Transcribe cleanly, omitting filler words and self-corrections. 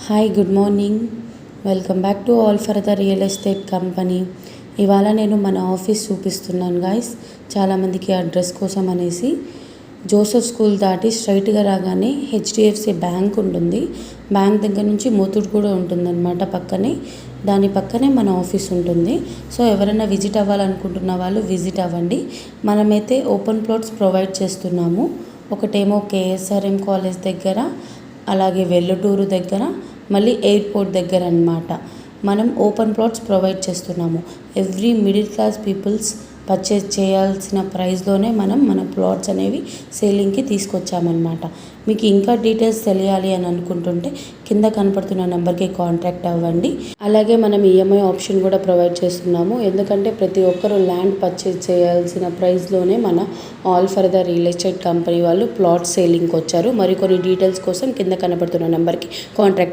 Hi good morning. Welcome back to all for the real estate company. ఇవాళ నేను మన office చూపిస్తున్నాను guys. చాలామందికి అడ్రస్ కోసం అనేసి జోసెఫ్ స్కూల్ దాటి స్ట్రైట్గా రాగానే హెచ్డిఎఫ్సి బ్యాంక్ ఉంటుంది. బ్యాంక్ దగ్గర నుంచి ముత్తూట్ కూడా ఉంటుందన్నమాట పక్కనే. దాని పక్కనే మన ఆఫీస్ ఉంటుంది. సో ఎవరైనా విజిట్ అవ్వాలనుకుంటున్న వాళ్ళు విజిట్ అవ్వండి. మనమైతే ఓపెన్ ప్లాట్స్ ప్రొవైడ్ చేస్తున్నాము. ఒకటేమో కేఎస్ఆర్ఎం కాలేజ్ దగ్గర, అలాగే వెల్లటూరు దగ్గర, మళ్ళీ ఎయిర్పోర్ట్ దగ్గర అన్నమాట. మనం ఓపెన్ ప్లాట్స్ ప్రొవైడ్ చేస్తున్నాము. Every middle class peoples purchase చేయాల్సిన ప్రైస్లోనే మనం మన ప్లాట్స్ అనేవి సేలింగ్కి తీసుకొచ్చామన్నమాట. మీకు ఇంకా డీటెయిల్స్ తెలియాలి అని అనుకుంటుంటే కింద కనపడుతున్న నెంబర్కి కాంటాక్ట్ అవ్వండి. అలాగే మనం ఈఎంఐ ఆప్షన్ కూడా ప్రొవైడ్ చేస్తున్నాము. ఎందుకంటే ప్రతి ఒక్కరూ ల్యాండ్ పర్చేజ్ చేయాల్సిన ప్రైస్లోనే మన all for the real estate company వాళ్ళు ప్లాట్ సేలింగ్కి వచ్చారు. మరికొన్ని డీటెయిల్స్ కోసం కింద కనపడుతున్న నెంబర్కి కాంటాక్ట్